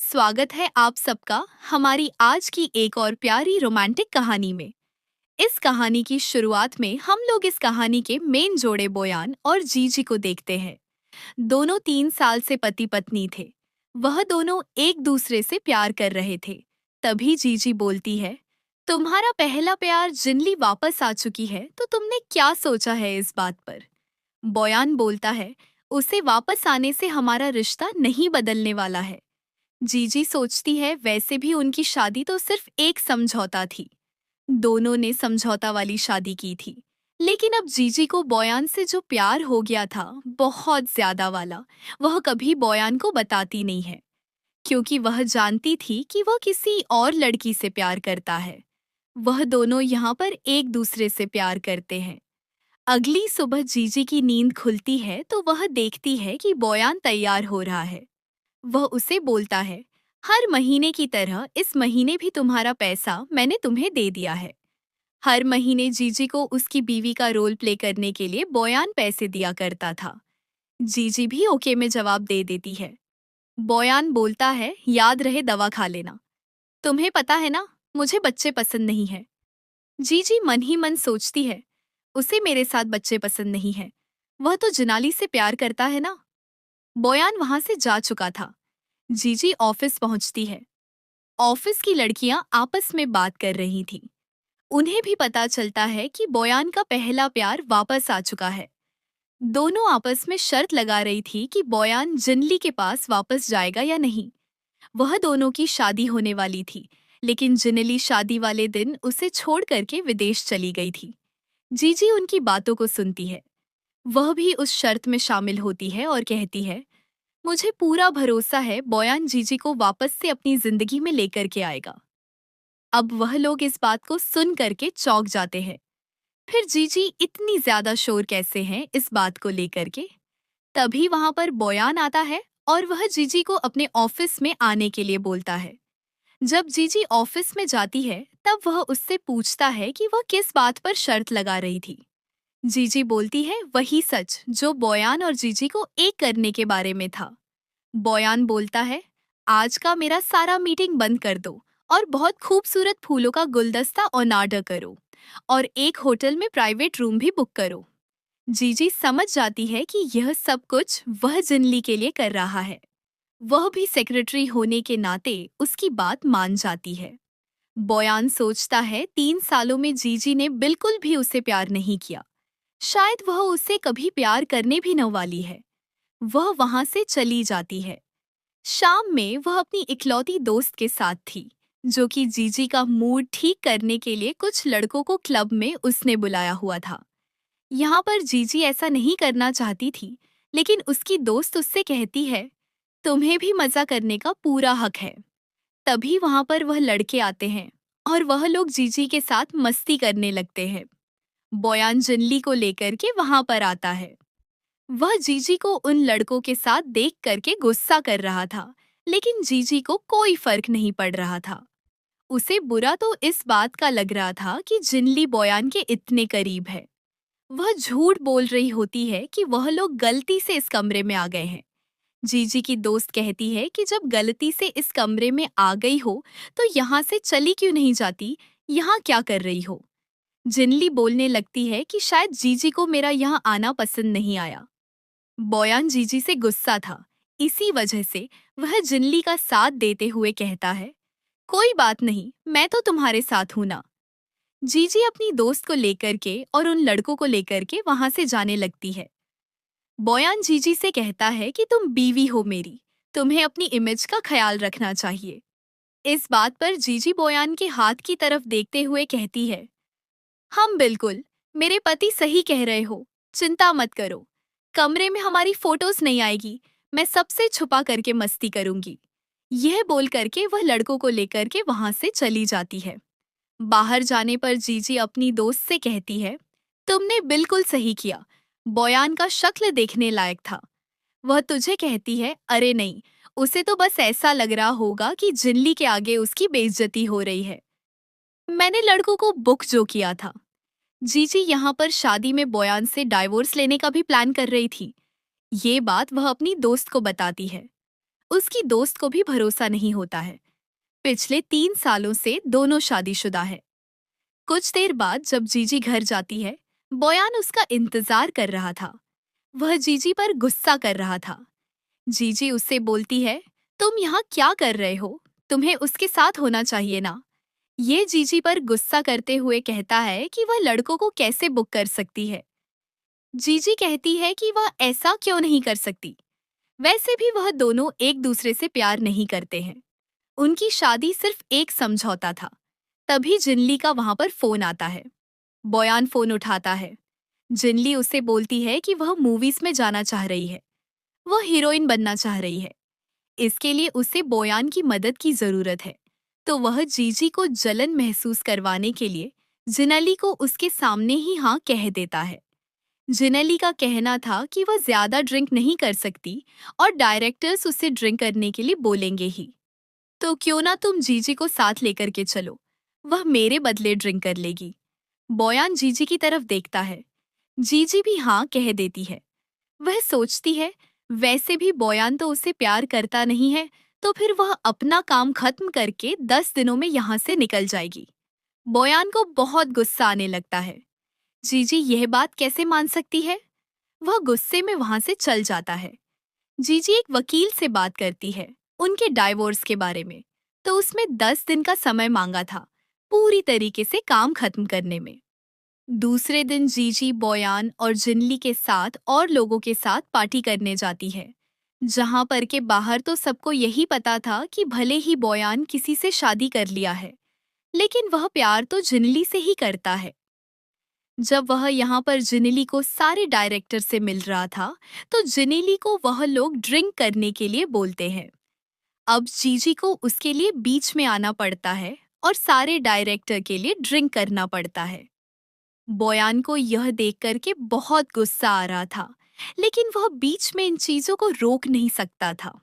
स्वागत है आप सबका हमारी आज की एक और प्यारी रोमांटिक कहानी में। इस कहानी की शुरुआत में हम लोग इस कहानी के मेन जोड़े बोयान और जीजी को देखते हैं। दोनों 3 साल से पति पत्नी थे। वह दोनों एक दूसरे से प्यार कर रहे थे। तभी जीजी बोलती है, तुम्हारा पहला प्यार जिनली वापस आ चुकी है तो तुमने क्या सोचा है इस बात पर। बोयान बोलता है, उसे वापस आने से हमारा रिश्ता नहीं बदलने वाला है। जीजी सोचती है वैसे भी उनकी शादी तो सिर्फ एक समझौता थी। दोनों ने समझौता वाली शादी की थी। लेकिन अब जीजी को बोयान से जो प्यार हो गया था, बहुत ज्यादा वाला, वह कभी बोयान को बताती नहीं है। क्योंकि वह जानती थी कि वह किसी और लड़की से प्यार करता है। वह दोनों यहाँ पर एक दूसरे से प्यार करते हैं। अगली सुबह जीजी की नींद खुलती है तो वह देखती है कि बोयान तैयार हो रहा है। वह उसे बोलता है, हर महीने की तरह इस महीने भी तुम्हारा पैसा मैंने तुम्हें दे दिया है। हर महीने जीजी को उसकी बीवी का रोल प्ले करने के लिए बोयान पैसे दिया करता था। जीजी भी ओके में जवाब दे देती है। बोयान बोलता है, याद रहे दवा खा लेना। तुम्हें पता है ना, मुझे बच्चे पसंद नहीं है। जीजी मन ही मन सोचती है, उसे मेरे साथ बच्चे पसंद नहीं है। वह तो जिनाली से प्यार करता है ना। बोयान वहां से जा चुका था। जीजी ऑफिस पहुंचती है। ऑफिस की लड़कियां आपस में बात कर रही थीं। उन्हें भी पता चलता है कि बोयान का पहला प्यार वापस आ चुका है। दोनों आपस में शर्त लगा रही थी कि बोयान जिनली के पास वापस जाएगा या नहीं। वह दोनों की शादी होने वाली थी, लेकिन जिनली शादी वाले दिन उसे छोड़ करके विदेश चली गई थी। जीजी उनकी बातों को सुनती है। वह भी उस शर्त में शामिल होती है और कहती है, मुझे पूरा भरोसा है बोयान जीजी को वापस से अपनी जिंदगी में लेकर के आएगा। अब वह लोग इस बात को सुन करके चौंक जाते हैं। फिर जीजी इतनी ज्यादा शोर कैसे हैं इस बात को लेकर के। तभी वहां पर बोयान आता है और वह जीजी को अपने ऑफिस में आने के लिए बोलता है। जब जीजी ऑफिस में जाती है तब वह उससे पूछता है कि वह किस बात पर शर्त लगा रही थी। जीजी बोलती है वही सच जो बोयान और जीजी को एक करने के बारे में था। बोयान बोलता है, आज का मेरा सारा मीटिंग बंद कर दो और बहुत खूबसूरत फूलों का गुलदस्ता ऑर्डर करो और एक होटल में प्राइवेट रूम भी बुक करो। जीजी समझ जाती है कि यह सब कुछ वह जिनली के लिए कर रहा है। वह भी सेक्रेटरी होने के नाते उसकी बात मान जाती है। बोयान सोचता है 3 सालों में जीजी ने बिल्कुल भी उसे प्यार नहीं किया। शायद वह उससे कभी प्यार करने भी न वाली है। वह वहां से चली जाती है। शाम में वह अपनी इकलौती दोस्त के साथ थी, जो कि जीजी का मूड ठीक करने के लिए कुछ लड़कों को क्लब में उसने बुलाया हुआ था। यहाँ पर जीजी ऐसा नहीं करना चाहती थी, लेकिन उसकी दोस्त उससे कहती है, तुम्हें भी मजा करने का पूरा हक है। तभी वहां पर वह लड़के आते हैं और वह लोग जीजी के साथ मस्ती करने लगते हैं। बोयान जिनली को लेकर के वहां पर आता है। वह जीजी को उन लड़कों के साथ देख करके गुस्सा कर रहा था, लेकिन जीजी को कोई फर्क नहीं पड़ रहा था। उसे बुरा तो इस बात का लग रहा था कि जिनली बोयान के इतने करीब है। वह झूठ बोल रही होती है कि वह लोग गलती से इस कमरे में आ गए हैं। जीजी की दोस्त कहती है कि जब गलती से इस कमरे में आ गई हो तो यहाँ से चली क्यों नहीं जाती, यहाँ क्या कर रही हो। जिनली बोलने लगती है कि शायद जीजी को मेरा यहाँ आना पसंद नहीं आया। बोयान जीजी से गुस्सा था, इसी वजह से वह जिनली का साथ देते हुए कहता है, कोई बात नहीं, मैं तो तुम्हारे साथ हूं ना। जीजी अपनी दोस्त को लेकर के और उन लड़कों को लेकर के वहां से जाने लगती है। बोयान जीजी से कहता है कि तुम बीवी हो मेरी, तुम्हें अपनी इमेज का ख्याल रखना चाहिए। इस बात पर जीजी बोयान के हाथ की तरफ देखते हुए कहती है, हम बिल्कुल, मेरे पति सही कह रहे हो, चिंता मत करो। कमरे में हमारी फोटोज नहीं आएगी, मैं सबसे छुपा करके मस्ती करूंगी। यह बोल करके वह लड़कों को लेकर के वहां से चली जाती है। बाहर जाने पर जीजी अपनी दोस्त से कहती है, तुमने बिल्कुल सही किया, बोयान का शक्ल देखने लायक था। वह तुझे कहती है, अरे नहीं, उसे तो बस ऐसा लग रहा होगा कि जिनली के आगे उसकी बेइज्जती हो रही है। मैंने लड़कों को बुक जो किया था। जीजी यहाँ पर शादी में बोयान से डाइवोर्स लेने का भी प्लान कर रही थी। ये बात वह अपनी दोस्त को बताती है। उसकी दोस्त को भी भरोसा नहीं होता है। पिछले 3 सालों से दोनों शादीशुदा है। कुछ देर बाद जब जीजी घर जाती है, बोयान उसका इंतजार कर रहा था। वह जीजी पर गुस्सा कर रहा था। जीजी उससे बोलती है, तुम यहाँ क्या कर रहे हो? तुम्हें उसके साथ होना चाहिए ना। ये जीजी पर गुस्सा करते हुए कहता है कि वह लड़कों को कैसे बुक कर सकती है। जीजी कहती है कि वह ऐसा क्यों नहीं कर सकती। वैसे भी वह दोनों एक दूसरे से प्यार नहीं करते हैं। उनकी शादी सिर्फ एक समझौता था। तभी जिनली का वहां पर फोन आता है। बोयान फोन उठाता है। जिनली उससे बोलती है कि वह मूवीज में जाना चाह रही है। वह हीरोइन बनना चाह रही है। इसके लिए उसे बोयान की मदद की जरूरत है। तो वह जीजी को जलन महसूस करवाने के लिए जिनली को उसके सामने ही हाँ कह देता है। जिनली का कहना था कि वह ज्यादा ड्रिंक नहीं कर सकती और डायरेक्टर्स उसे ड्रिंक करने के लिए बोलेंगे ही। तो क्यों ना तुम जीजी को साथ लेकर के चलो, वह मेरे बदले ड्रिंक कर लेगी। बोयान जीजी की तरफ देखता है। जीजी भी हाँ कह देती है। वह सोचती है, वैसे भी बोयान तो उससे प्यार करता नहीं है, तो फिर वह अपना काम खत्म करके 10 दिनों में यहाँ से निकल जाएगी। बोयान को बहुत गुस्सा आने लगता है। जीजी यह बात कैसे मान सकती है? वह गुस्से में वहां से चल जाता है। जीजी एक वकील से बात करती है उनके डाइवोर्स के बारे में। तो उसमें 10 दिन का समय मांगा था पूरी तरीके से काम खत्म करने में। दूसरे दिन जीजी बोयान और जिनली के साथ और लोगों के साथ पार्टी करने जाती है। जहां पर के बाहर तो सबको यही पता था कि भले ही बोयान किसी से शादी कर लिया है, लेकिन वह प्यार तो जिनली से ही करता है। जब वह यहाँ पर जिनेली को सारे डायरेक्टर से मिल रहा था, तो जिनेली को वह लोग ड्रिंक करने के लिए बोलते हैं। अब जीजी को उसके लिए बीच में आना पड़ता है और सारे डायरेक्टर के लिए ड्रिंक करना पड़ता है। बोयान को यह देख कर के बहुत गुस्सा आ रहा था, लेकिन वह बीच में इन चीजों को रोक नहीं सकता था।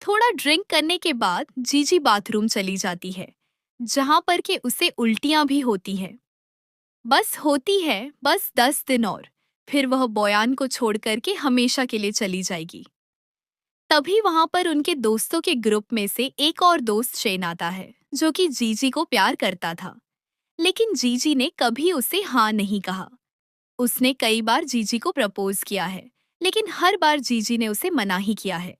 थोड़ा ड्रिंक करने के बाद जीजी बाथरूम चली जाती है, जहां पर के उसे उल्टियां भी होती हैं। बस 10 दिन और फिर वह बोयान को छोड़ करके हमेशा के लिए चली जाएगी। तभी वहां पर उनके दोस्तों के ग्रुप में से एक और दोस्त शेन आता है, जो कि जीजी को प्यार करता था। लेकिन जीजी ने कभी उसे हाँ नहीं कहा। उसने कई बार जीजी को प्रपोज किया है, लेकिन हर बार जीजी ने उसे मना ही किया है।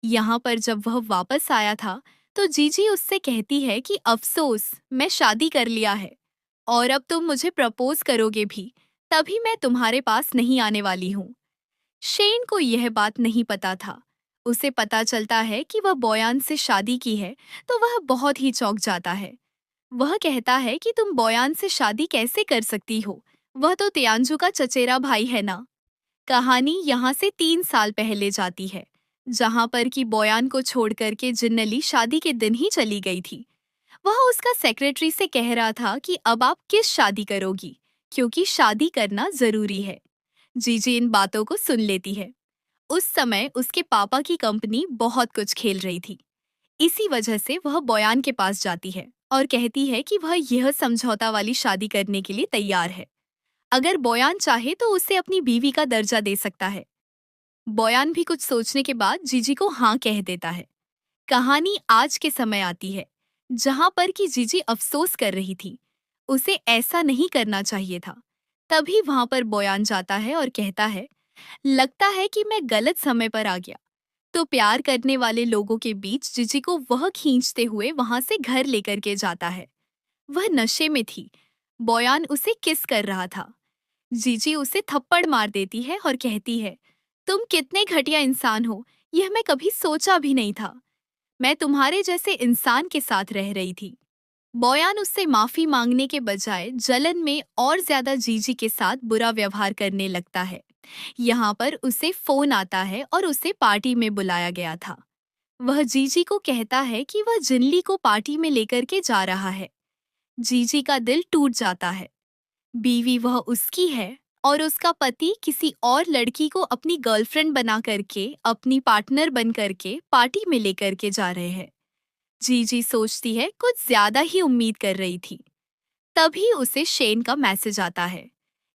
यहाँ पर जब वह वापस आया था, तो जीजी उससे कहती है कि अफसोस, मैं शादी कर लिया है और अब तुम मुझे प्रपोज करोगे भी, तभी मैं तुम्हारे पास नहीं आने वाली हूँ। शेन को यह बात नहीं पता था। उसे पता चलता है कि वह बोयान से शादी की है, तो वह बहुत ही चौंक जाता है। वह कहता है कि तुम बोयान से शादी कैसे कर सकती हो? वह तो तियांजू का चचेरा भाई है ना। कहानी यहाँ से 3 साल पहले जाती है, जहाँ पर कि बोयान को छोड़ करके जिन्नली शादी के दिन ही चली गई थी। वह उसका सेक्रेटरी से कह रहा था कि अब आप किस शादी करोगी, क्योंकि शादी करना जरूरी है। जीजी इन बातों को सुन लेती है। उस समय उसके पापा की कंपनी बहुत कुछ खेल रही थी। इसी वजह से वह बोयान के पास जाती है और कहती है कि वह यह समझौता वाली शादी करने के लिए तैयार है। अगर बोयान चाहे तो उसे अपनी बीवी का दर्जा दे सकता है। बोयान भी कुछ सोचने के बाद जीजी को हाँ कह देता है। कहानी आज के समय आती है, जहां पर कि जीजी अफसोस कर रही थी। उसे ऐसा नहीं करना चाहिए था। तभी वहां पर बोयान जाता है और कहता है, लगता है कि मैं गलत समय पर आ गया। तो प्यार करने वाले लोगों के बीच जीजी को वह खींचते हुए वहां से घर लेकर के जाता है। वह नशे में थी। बोयान उसे किस कर रहा था। जीजी उसे थप्पड़ मार देती है और कहती है, तुम कितने घटिया इंसान हो, यह मैं कभी सोचा भी नहीं था। मैं तुम्हारे जैसे इंसान के साथ रह रही थी। बोयान उससे माफी मांगने के बजाय जलन में और ज्यादा जीजी के साथ बुरा व्यवहार करने लगता है। यहाँ पर उसे फोन आता है और उसे पार्टी में बुलाया गया था। वह जीजी को कहता है कि वह जिनली को पार्टी में लेकर के जा रहा है। जीजी का दिल टूट जाता है। बीवी वह उसकी है और उसका पति किसी और लड़की को अपनी गर्लफ्रेंड बना करके, अपनी पार्टनर बन करके पार्टी में लेकर के जा रहे हैं। जीजी सोचती है कुछ ज्यादा ही उम्मीद कर रही थी। तभी उसे शेन का मैसेज आता है।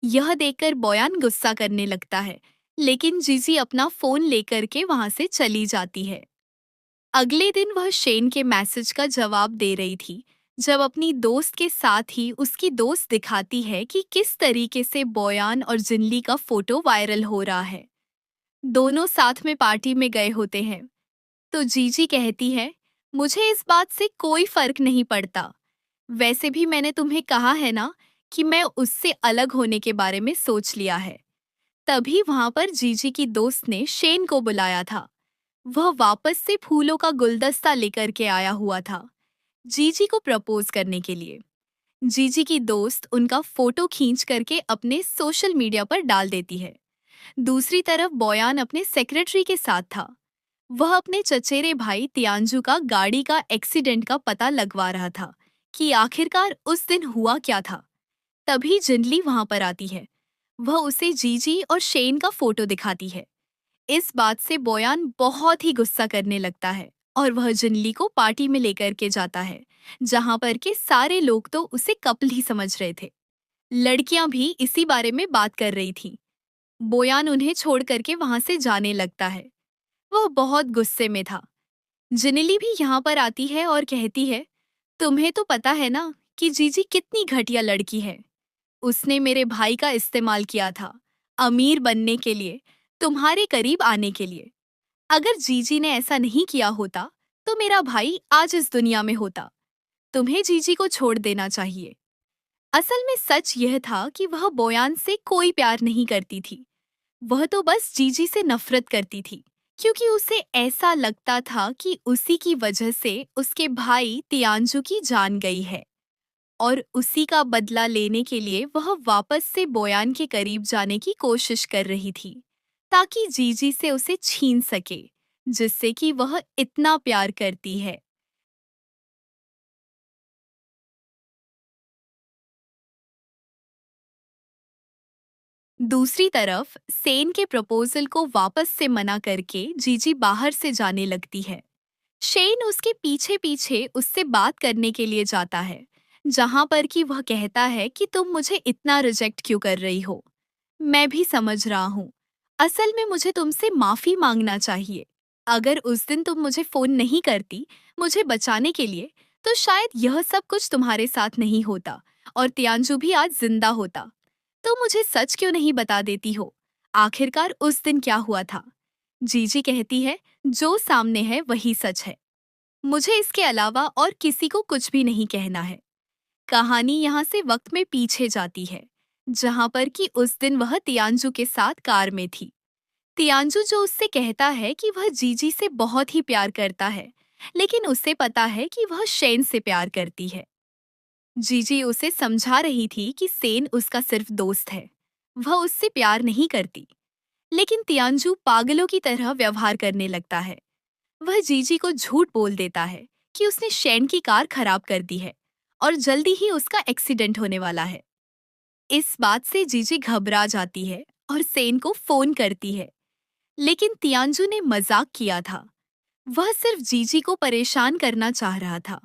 यह देखकर बोयान गुस्सा करने लगता है, लेकिन जीजी अपना फोन लेकर के वहां से चली जाती है। अगले दिन वह शेन के मैसेज का जवाब दे रही थी, जब अपनी दोस्त के साथ ही उसकी दोस्त दिखाती है कि किस तरीके से बोयान और जिनली का फोटो वायरल हो रहा है। दोनों साथ में पार्टी में गए होते हैं। तो जीजी कहती है, मुझे इस बात से कोई फर्क नहीं पड़ता। वैसे भी मैंने तुम्हें कहा है ना कि मैं उससे अलग होने के बारे में सोच लिया है। तभी वहां पर जीजी की दोस्त ने शेन को बुलाया था। वह वापस से फूलों का गुलदस्ता लेकर के आया हुआ था, जीजी को प्रपोज करने के लिए। जीजी की दोस्त उनका फोटो खींच करके अपने सोशल मीडिया पर डाल देती है। दूसरी तरफ बोयान अपने सेक्रेटरी के साथ था। वह अपने चचेरे भाई तियांजू का गाड़ी का एक्सीडेंट का पता लगवा रहा था कि आखिरकार उस दिन हुआ क्या था। तभी जिनली वहां पर आती है। वह उसे जीजी और शेन का फोटो दिखाती है। इस बात से बोयान बहुत ही गुस्सा करने लगता है और वह जिनली को पार्टी में लेकर के जाता है, जहां पर के सारे लोग तो उसे कपल ही समझ रहे थे। लड़कियां भी इसी बारे में बात कर रही थीं। बोयान उन्हें छोड़ करके वहां से जाने लगता है। वह बहुत गुस्से में था। जिनेली भी यहाँ पर आती है और कहती है, तुम्हें तो पता है ना कि जीजी कितनी घटिया लड़की है। उसने मेरे भाई का इस्तेमाल किया था अमीर बनने के लिए, तुम्हारे करीब आने के लिए। अगर जीजी ने ऐसा नहीं किया होता तो मेरा भाई आज इस दुनिया में होता। तुम्हें जीजी को छोड़ देना चाहिए। असल में सच यह था कि वह बोयान से कोई प्यार नहीं करती थी। वह तो बस जीजी से नफरत करती थी, क्योंकि उसे ऐसा लगता था कि उसी की वजह से उसके भाई तियांजू की जान गई है और उसी का बदला लेने के लिए वह वापस से बोयान के करीब जाने की कोशिश कर रही थी, ताकि जीजी से उसे छीन सके, जिससे कि वह इतना प्यार करती है। दूसरी तरफ सेन के प्रपोजल को वापस से मना करके जीजी बाहर से जाने लगती है। शेन उसके पीछे पीछे उससे बात करने के लिए जाता है, जहां पर कि वह कहता है कि तुम मुझे इतना रिजेक्ट क्यों कर रही हो। मैं भी समझ रहा हूँ। असल में मुझे तुमसे माफी मांगना चाहिए। अगर उस दिन तुम मुझे फोन नहीं करती मुझे बचाने के लिए, तो शायद यह सब कुछ तुम्हारे साथ नहीं होता और तियांजू भी आज जिंदा होता। तो मुझे सच क्यों नहीं बता देती हो? आखिरकार उस दिन क्या हुआ था? जीजी कहती है, जो सामने है वही सच है। मुझे इसके अलावा और किसी को कुछ भी नहीं कहना है। कहानी यहाँ से वक्त में पीछे जाती है, जहाँ पर कि उस दिन वह तियांजू के साथ कार में थी। तियांजू जो उससे कहता है कि वह जीजी से बहुत ही प्यार करता है, लेकिन उसे पता है कि वह शेन से प्यार करती है। जीजी उसे समझा रही थी कि सेन उसका सिर्फ दोस्त है, वह उससे प्यार नहीं करती। लेकिन तियांजू पागलों की तरह व्यवहार करने लगता है। वह जीजी को झूठ बोल देता है कि उसने शेन की कार खराब कर दी है और जल्दी ही उसका एक्सीडेंट होने वाला है। इस बात से जीजी घबरा जाती है और सेन को फोन करती है, लेकिन तियांजू ने मजाक किया था। वह सिर्फ जीजी को परेशान करना चाह रहा था।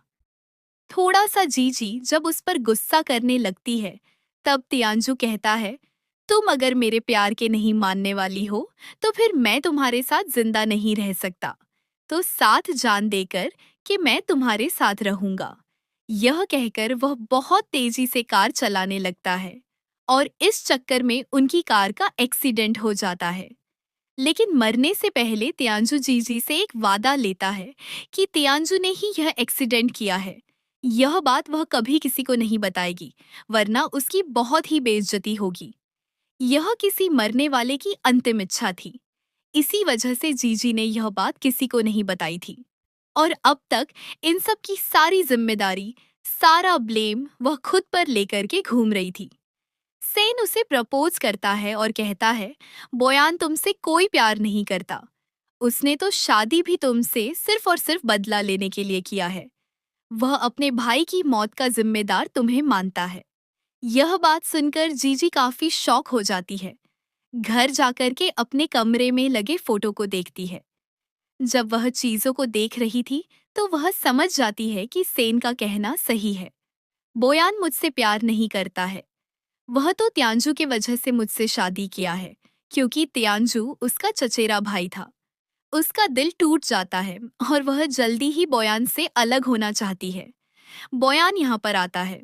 थोड़ा सा जीजी जब उस पर गुस्सा करने लगती है, तब तियांजू कहता है, तुम अगर मेरे प्यार के नहीं मानने वाली हो तो फिर मैं तुम्हारे साथ जिंदा नहीं रह सकता। तो साथ जान देकर कि मैं तुम्हारे साथ रहूंगा। यह कहकर वह बहुत तेजी से कार चलाने लगता है और इस चक्कर में उनकी कार का एक्सीडेंट हो जाता है। लेकिन मरने से पहले तियांजू जीजी से एक वादा लेता है कि तियांजू ने ही यह एक्सीडेंट किया है। यह बात वह कभी किसी को नहीं बताएगी, वरना उसकी बहुत ही बेइज्जती होगी। यह किसी मरने वाले की अंतिम इच्छा थी। इसी वजह से जीजी ने यह बात किसी को नहीं बताई थी और अब तक इन सब की सारी जिम्मेदारी, सारा ब्लेम वह खुद पर लेकर के घूम रही थी। सेन उसे प्रपोज करता है और कहता है, बोयान तुमसे कोई प्यार नहीं करता। उसने तो शादी भी तुमसे सिर्फ और सिर्फ बदला लेने के लिए किया है। वह अपने भाई की मौत का जिम्मेदार तुम्हें मानता है। यह बात सुनकर जीजी काफी शॉक हो जाती है। घर जाकर के अपने कमरे में लगे फोटो को देखती है। जब वह चीजों को देख रही थी तो वह समझ जाती है कि सेन का कहना सही है। बोयान मुझसे प्यार नहीं करता है। वह तो तियांजू के वजह से मुझसे शादी किया है, क्योंकि तियांजू उसका चचेरा भाई था। उसका दिल टूट जाता है और वह जल्दी ही बोयान से अलग होना चाहती है। बोयान यहाँ पर आता है।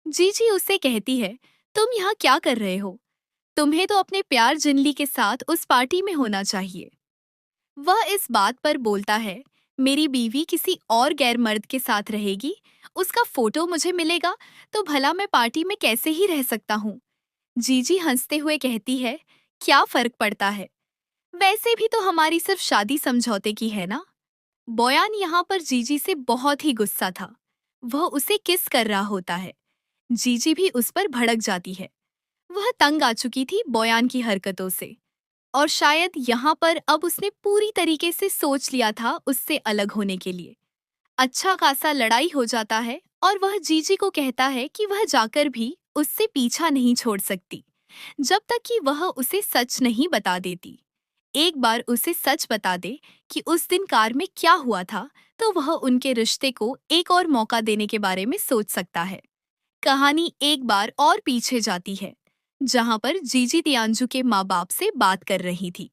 जीजी उससे कहती है, तुम यहाँ क्या कर रहे हो? तुम्हें तो अपने प्यार जिनली के साथ उस पार्टी में होना चाहिए। वह इस बात पर बोलता है, मेरी बीवी किसी और गैर मर्द के साथ रहेगी, उसका फोटो मुझे मिलेगा, तो भला मैं पार्टी में कैसे ही रह सकता हूँ? जीजी हंसते हुए कहती है, क्या फर्क पड़ता है? वैसे भी तो हमारी सिर्फ शादी समझौते की है ना। बोयान यहाँ पर जीजी से बहुत ही गुस्सा था। वह उसे किस कर रहा होता है। जीजी भी उस पर भड़क जाती है। वह तंग आ चुकी थी बोयान की हरकतों से, और शायद यहाँ पर अब उसने पूरी तरीके से सोच लिया था उससे अलग होने के लिए। अच्छा खासा लड़ाई हो जाता है और वह जीजी को कहता है कि वह जाकर भी उससे पीछा नहीं छोड़ सकती जब तक कि वह उसे सच नहीं बता देती। एक बार उसे सच बता दे कि उस दिन कार में क्या हुआ था, तो वह उनके रिश्ते को एक और मौका देने के बारे में सोच सकता है। कहानी एक बार और पीछे जाती है, जहां पर जीजी तियांजू के माँ बाप से बात कर रही थी।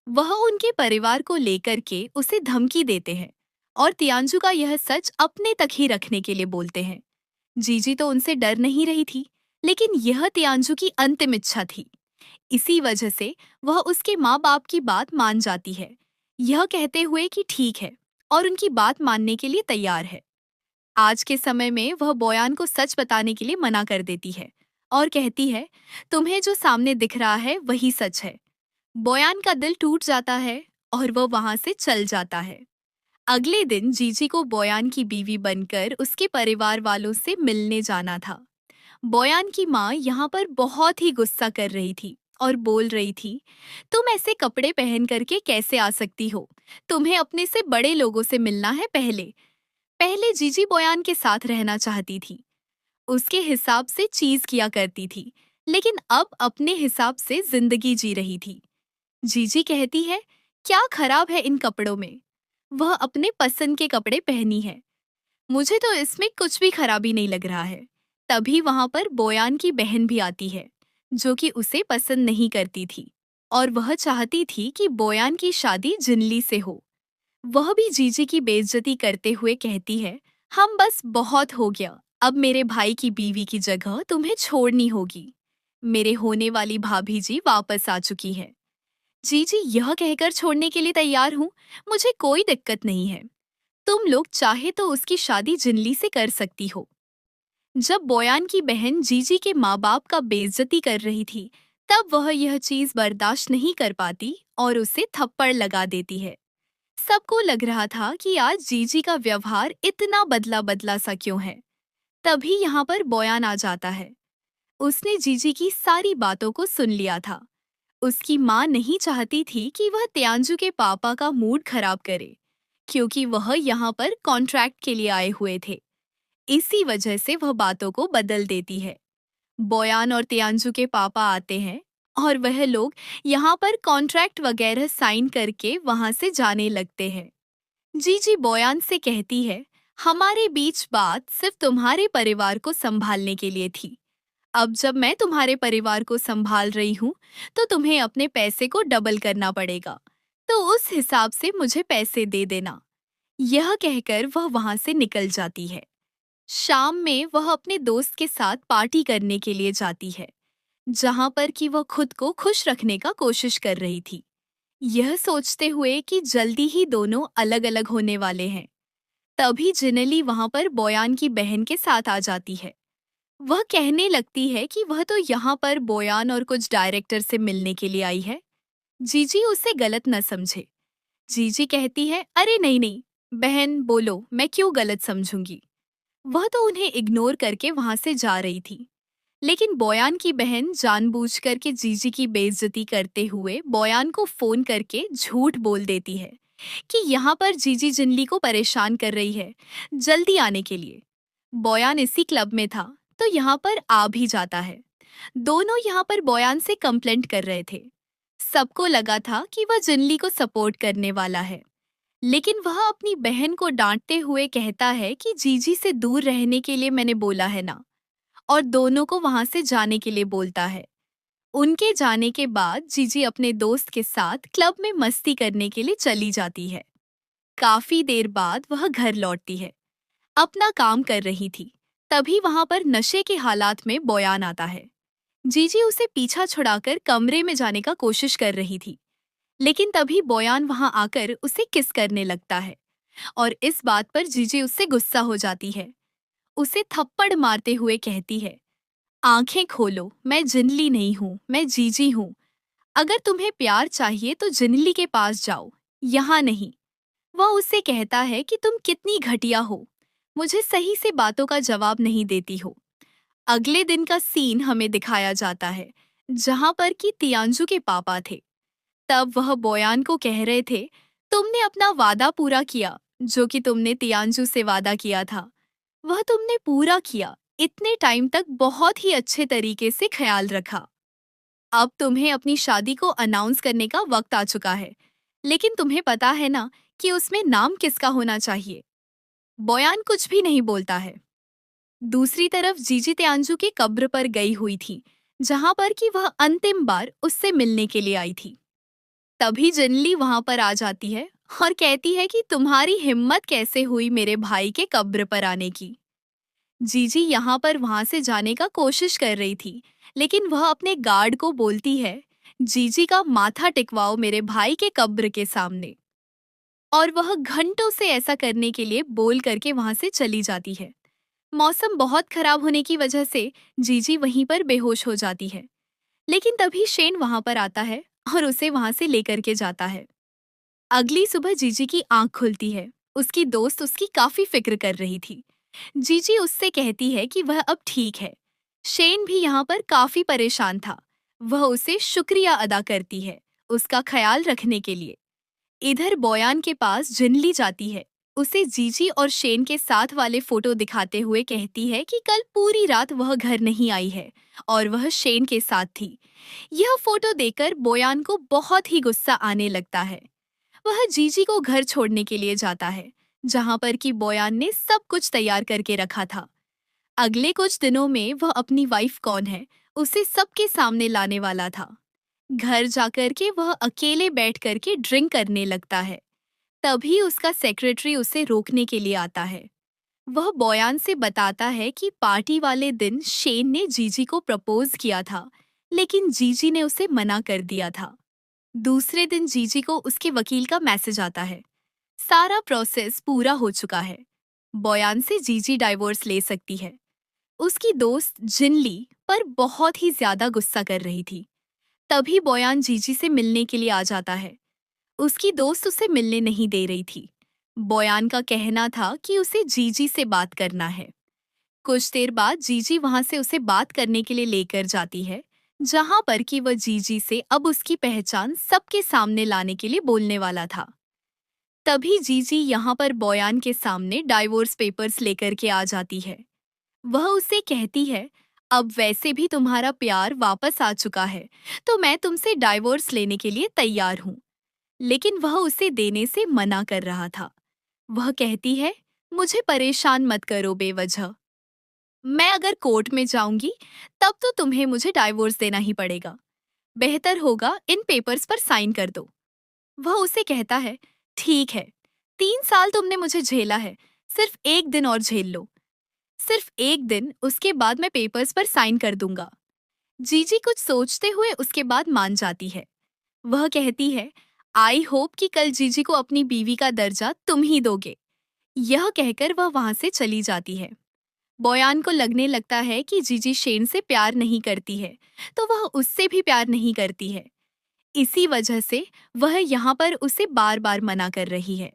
वह उनके परिवार को लेकर के उसे धमकी देते हैं और तियांजू का यह सच अपने तक ही रखने के लिए बोलते हैं। जीजी तो उनसे डर नहीं रही थी, लेकिन यह तियांजू की अंतिम इच्छा थी। इसी वजह से वह उसके माँ बाप की बात मान जाती है, यह कहते हुए कि ठीक है, और उनकी बात मानने के लिए तैयार है। आज के समय में वह बोयान को सच बताने के लिए मना कर देती है और कहती है, तुम्हें जो सामने दिख रहा है वही सच है। बोयान का दिल टूट जाता है और वह वहां से चल जाता है। अगले दिन जीजी को बोयान की बीवी बनकर उसके परिवार वालों से मिलने जाना था। बोयान की माँ यहाँ पर बहुत ही गुस्सा कर रही थी और बोल रही थी, तुम ऐसे कपड़े पहन करके कैसे आ सकती हो? तुम्हें अपने से बड़े लोगों से मिलना है। पहले पहले जीजी बोयान के साथ रहना चाहती थी, उसके हिसाब से चीज किया करती थी, लेकिन अब अपने हिसाब से जिंदगी जी रही थी। जीजी कहती है, क्या खराब है इन कपड़ों में? वह अपने पसंद के कपड़े पहनी है, मुझे तो इसमें कुछ भी खराबी नहीं लग रहा है। तभी वहां पर बोयान की बहन भी आती है, जो कि उसे पसंद नहीं करती थी और वह चाहती थी कि बोयान की शादी जिनली से हो। वह भी जीजी की बेइज्जती करते हुए कहती है, हम बस बहुत हो गया, अब मेरे भाई की बीवी की जगह तुम्हें छोड़नी होगी। मेरे होने वाली भाभी जी वापस आ चुकी है। जीजी यह कहकर छोड़ने के लिए तैयार हूँ, मुझे कोई दिक्कत नहीं है। तुम लोग चाहे तो उसकी शादी जिनली से कर सकती हो। जब बोयान की बहन जीजी के माँ बाप का बेइज्जती कर रही थी, तब वह यह चीज बर्दाश्त नहीं कर पाती और उसे थप्पड़ लगा देती है। सबको लग रहा था कि आज जीजी का व्यवहार इतना बदला बदला सा क्यों है। तभी यहाँ पर बोयान आ जाता है। उसने जीजी की सारी बातों को सुन लिया था। उसकी माँ नहीं चाहती थी कि वह तियांजू के पापा का मूड खराब करे, क्योंकि वह यहाँ पर कॉन्ट्रैक्ट के लिए आए हुए थे। इसी वजह से वह बातों को बदल देती है। बोयान और तियांजू के पापा आते हैं और वह लोग यहाँ पर कॉन्ट्रैक्ट वगैरह साइन करके वहां से जाने लगते हैं। जीजी बोयान से कहती है, हमारे बीच बात सिर्फ तुम्हारे परिवार को संभालने के लिए थी। अब जब मैं तुम्हारे परिवार को संभाल रही हूँ, तो तुम्हें अपने पैसे को डबल करना पड़ेगा, तो उस हिसाब से मुझे पैसे दे देना। यह कहकर वह वहां से निकल जाती है। शाम में वह अपने दोस्त के साथ पार्टी करने के लिए जाती है, जहां पर कि वह खुद को खुश रखने का कोशिश कर रही थी, यह सोचते हुए कि जल्दी ही दोनों अलग अलग होने वाले हैं। तभी जिनेली वहां पर बोयान की बहन के साथ आ जाती है। वह कहने लगती है कि वह तो यहाँ पर बोयान और कुछ डायरेक्टर से मिलने के लिए आई है। जीजी उसे गलत न समझे। जीजी कहती है, अरे नहीं नहीं बहन, बोलो, मैं क्यों गलत समझूंगी। वह तो उन्हें इग्नोर करके वहां से जा रही थी, लेकिन बोयान की बहन जानबूझकर के जीजी की बेइज्जती करते हुए बोयान को फोन करके झूठ बोल देती है कि यहाँ पर जीजी जिनली को परेशान कर रही है, जल्दी आने के लिए। बोयान इसी क्लब में था, तो यहाँ पर आ भी जाता है। दोनों यहाँ पर बोयान से कंप्लेंट कर रहे थे। सबको लगा था कि वह जिनली को सपोर्ट करने वाला है, लेकिन वह अपनी बहन को डांटते हुए कहता है कि जीजी से दूर रहने के लिए मैंने बोला है ना, और दोनों को वहां से जाने के लिए बोलता है। उनके जाने के बाद जीजी अपने दोस्त के साथ क्लब में मस्ती करने के लिए चली जाती है। काफी देर बाद वह घर लौटती है, अपना काम कर रही थी। तभी वहां पर नशे के हालात में बोयान आता है। जीजी उसे पीछा छुड़ाकर कमरे में जाने का कोशिश कर रही थी, लेकिन तभी बोयान वहां आकर उसे किस करने लगता है और इस बात पर जीजी उससे गुस्सा हो जाती है। उसे थप्पड़ मारते हुए कहती है, आंखें खोलो, मैं जिनली नहीं हूँ, मैं जीजी हूँ। अगर तुम्हें प्यार चाहिए तो जिनली के पास जाओ, यहाँ नहीं। वह उससे कहता है कि तुम कितनी घटिया हो, मुझे सही से बातों का जवाब नहीं देती हो। अगले दिन का सीन हमें दिखाया जाता है, जहां पर कि तियांजू के पापा थे। तब वह बोयान को कह रहे थे, तुमने अपना वादा पूरा किया, जो कि तुमने तियांजू से वादा किया था, वह तुमने पूरा किया। इतने टाइम तक बहुत ही अच्छे तरीके से ख्याल रखा। अब तुम्हें अपनी शादी को अनाउंस करने का वक्त आ चुका है, लेकिन तुम्हें पता है ना कि उसमें नाम किसका होना चाहिए। बोयान कुछ भी नहीं बोलता है। दूसरी तरफ जीजी तियांजू की कब्र पर गई हुई थी, जहां पर कि वह अंतिम बार उससे मिलने के लिए आई थी। तभी जिनली वहां पर आ जाती है और कहती है कि तुम्हारी हिम्मत कैसे हुई मेरे भाई के कब्र पर आने की। जीजी यहाँ पर वहां से जाने का कोशिश कर रही थी, लेकिन वह अपने गार्ड को बोलती है, जीजी का माथा टिकवाओ मेरे भाई के कब्र के सामने। और वह घंटों से ऐसा करने के लिए बोल करके वहां से चली जाती है। मौसम बहुत खराब होने की वजह से जीजी वहीं पर बेहोश हो जाती है, लेकिन तभी शेन वहां पर आता है और उसे वहां से लेकर के जाता है। अगली सुबह जीजी की आंख खुलती है। उसकी दोस्त उसकी काफी फिक्र कर रही थी। जीजी उससे कहती है कि वह अब ठीक है। शेन भी यहाँ पर काफी परेशान था। वह उसे शुक्रिया अदा करती है उसका ख्याल रखने के लिए। इधर बोयान के पास जिनली जाती है। उसे जीजी और शेन के साथ वाले फोटो दिखाते हुए कहती है कि कल पूरी रात वह घर नहीं आई है और वह शेन के साथ थी। यह फोटो देखकर बोयान को बहुत ही गुस्सा आने लगता है। वह जीजी को घर छोड़ने के लिए जाता है, जहां पर कि बोयान ने सब कुछ तैयार करके रखा था। अगले कुछ दिनों में वह अपनी वाइफ कौन है उसे सबके सामने लाने वाला था। घर जाकर के वह अकेले बैठ करके ड्रिंक करने लगता है। तभी उसका सेक्रेटरी उसे रोकने के लिए आता है। वह बोयान से बताता है कि पार्टी वाले दिन शेन ने जीजी को प्रपोज किया था, लेकिन जीजी ने उसे मना कर दिया था। दूसरे दिन जीजी को उसके वकील का मैसेज आता है। सारा प्रोसेस पूरा हो चुका है। बोयान से जीजी डाइवोर्स ले सकती है। उसकी दोस्त जिनली पर बहुत ही ज्यादा गुस्सा कर रही थी। तभी बोयान जीजी से मिलने के लिए आ जाता है। उसकी दोस्त उसे मिलने नहीं दे रही थी। बोयान का कहना था कि उसे जीजी से बात करना है। कुछ देर बाद जीजी वहां से उसे बात करने के लिए लेकर जाती है, जहां पर कि वह जीजी से अब उसकी पहचान सबके सामने लाने के लिए बोलने वाला था। तभी जीजी यहाँ पर बोयान के सामने डाइवोर्स पेपर्स लेकर के आ जाती है। वह उसे कहती है, अब वैसे भी तुम्हारा प्यार वापस आ चुका है, तो मैं तुमसे डाइवोर्स लेने के लिए तैयार हूँ। लेकिन वह उसे देने से मना कर रहा था। वह कहती है, मुझे परेशान मत करो बेवजह। मैं अगर कोर्ट में जाऊंगी तब तो तुम्हें मुझे डाइवोर्स देना ही पड़ेगा। बेहतर होगा इन पेपर्स पर साइन कर दो। वह उसे कहता है, ठीक है, 3 साल तुमने मुझे झेला है, सिर्फ एक दिन और झेल लो। सिर्फ एक दिन, उसके बाद मैं पेपर्स पर साइन कर दूंगा। जीजी कुछ सोचते हुए उसके बाद मान जाती है। वह कहती है, आई होप कि कल जीजी को अपनी बीवी का दर्जा तुम ही दोगे। यह कहकर वह वहां से चली जाती है। बोयान को लगने लगता है कि जीजी शेन से प्यार नहीं करती है, तो वह उससे भी प्यार नहीं करती है। इसी वजह से वह यहाँ पर उसे बार बार मना कर रही है।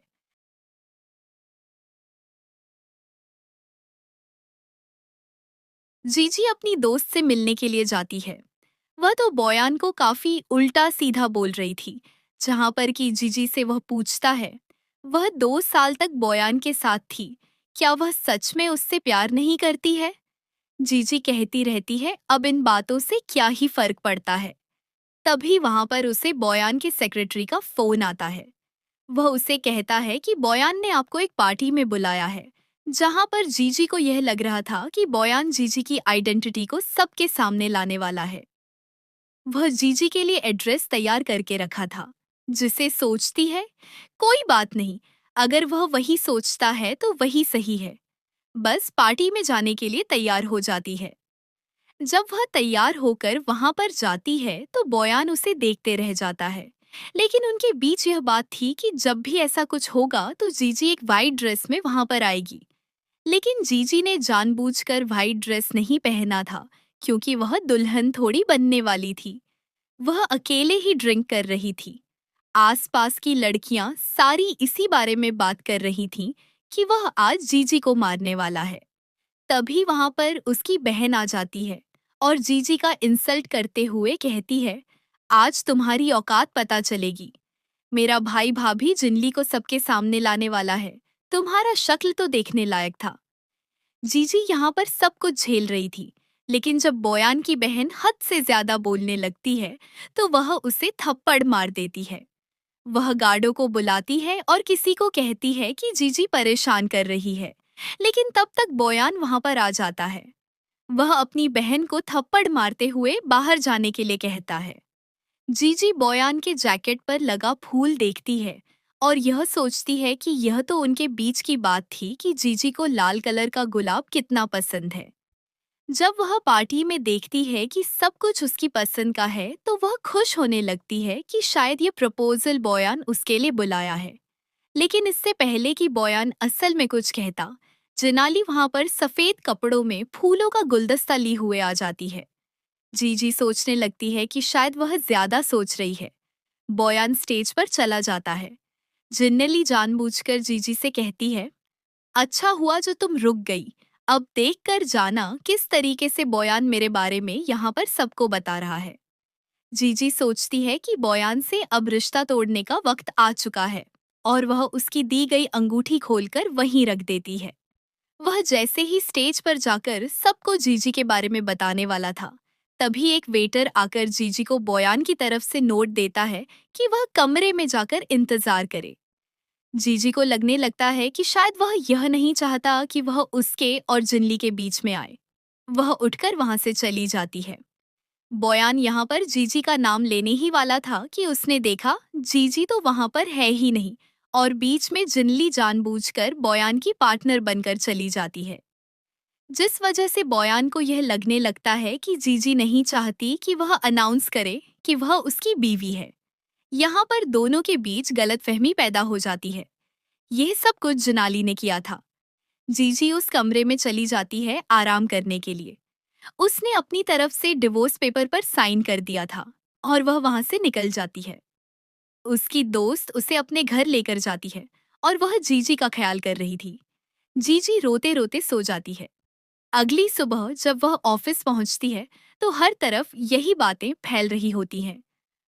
जीजी अपनी दोस्त से मिलने के लिए जाती है। वह तो बोयान को काफी उल्टा सीधा बोल रही थी, जहां पर कि जीजी से वह पूछता है, वह 2 साल तक बोयान के साथ थी, क्या वह सच में उससे प्यार नहीं करती है? जीजी कहती रहती है, अब इन बातों से क्या ही फर्क पड़ता है। तभी वहां पर उसे बोयान के सेक्रेटरी का फोन आता है। वह उसे कहता है कि बोयान ने आपको एक पार्टी में बुलाया है, जहां पर जीजी को यह लग रहा था कि बोयान जीजी की आइडेंटिटी को सबके सामने लाने वाला है। वह जीजी के लिए एड्रेस तैयार करके रखा था, जिसे सोचती है कोई बात नहीं, अगर वह वही सोचता है तो वही सही है। बस पार्टी में जाने के लिए तैयार हो जाती है। जब वह तैयार होकर वहां पर जाती है तो बयान उसे देखते रह जाता है। लेकिन उनके बीच यह बात थी कि जब भी ऐसा कुछ होगा तो जीजी एक वाइट ड्रेस में वहां पर आएगी। लेकिन जीजी ने जानबूझकर वाइट ड्रेस नहीं पहना था, क्योंकि वह दुल्हन थोड़ी बनने वाली थी। वह अकेले ही ड्रिंक कर रही थी। आसपास की लड़कियां सारी इसी बारे में बात कर रही थीं कि वह आज जीजी को मारने वाला है। तभी वहां पर उसकी बहन आ जाती है और जीजी का इंसल्ट करते हुए कहती है, आज तुम्हारी औकात पता चलेगी। मेरा भाई भाभी जिनली को सबके सामने लाने वाला है। तुम्हारा शक्ल तो देखने लायक था। जीजी यहाँ पर सब कुछ झेल रही थी, लेकिन जब बोयान की बहन हद से ज्यादा बोलने लगती है तो वह उसे थप्पड़ मार देती है। वह गार्डों को बुलाती है और किसी को कहती है कि जीजी परेशान कर रही है, लेकिन तब तक बोयान वहां पर आ जाता है। वह अपनी बहन को थप्पड़ मारते हुए बाहर जाने के लिए कहता है। जीजी बोयान के जैकेट पर लगा फूल देखती है और यह सोचती है कि यह तो उनके बीच की बात थी कि जीजी को लाल कलर का गुलाब कितना पसंद है। जब वह पार्टी में देखती है कि सब कुछ उसकी पसंद का है तो वह खुश होने लगती है कि शायद ये प्रपोजल बयान उसके लिए बुलाया है। लेकिन इससे पहले कि बयान असल में कुछ कहता, जिनाली वहां पर सफेद कपड़ों में फूलों का गुलदस्ता ली हुए आ जाती है। जीजी सोचने लगती है कि शायद वह ज्यादा सोच रही है। बयान स्टेज पर चला जाता है। जिन्नेली जानबूझकर जीजी से कहती है, अच्छा हुआ जो तुम रुक गई। अब देख कर जाना किस तरीके से बयान मेरे बारे में यहाँ पर सबको बता रहा है। जीजी सोचती है कि बयान से अब रिश्ता तोड़ने का वक्त आ चुका है और वह उसकी दी गई अंगूठी खोलकर वहीं रख देती है। वह जैसे ही स्टेज पर जाकर सबको जीजी के बारे में बताने वाला था, तभी एक वेटर आकर जीजी को बयान की तरफ से नोट देता है कि वह कमरे में जाकर इंतजार करे। जीजी को लगने लगता है कि शायद वह यह नहीं चाहता कि वह उसके और जिनली के बीच में आए। वह उठकर वहां से चली जाती है। बयान यहाँ पर जीजी का नाम लेने ही वाला था कि उसने देखा जीजी तो वहां पर है ही नहीं और बीच में जिनली जानबूझकर बयान की पार्टनर बनकर चली जाती है। जिस वजह से बयान को यह लगने लगता है कि जीजी नहीं चाहती कि वह अनाउंस करे कि वह उसकी बीवी है। यहाँ पर दोनों के बीच गलतफहमी पैदा हो जाती है। यह सब कुछ जिनाली ने किया था। जीजी उस कमरे में चली जाती है आराम करने के लिए। उसने अपनी तरफ से डिवोर्स पेपर पर साइन कर दिया था और वह वहां से निकल जाती है। उसकी दोस्त उसे अपने घर लेकर जाती है और वह जीजी का ख्याल कर रही थी। जीजी रोते रोते सो जाती है। अगली सुबह जब वह ऑफिस पहुंचती है तो हर तरफ यही बातें फैल रही होती हैं,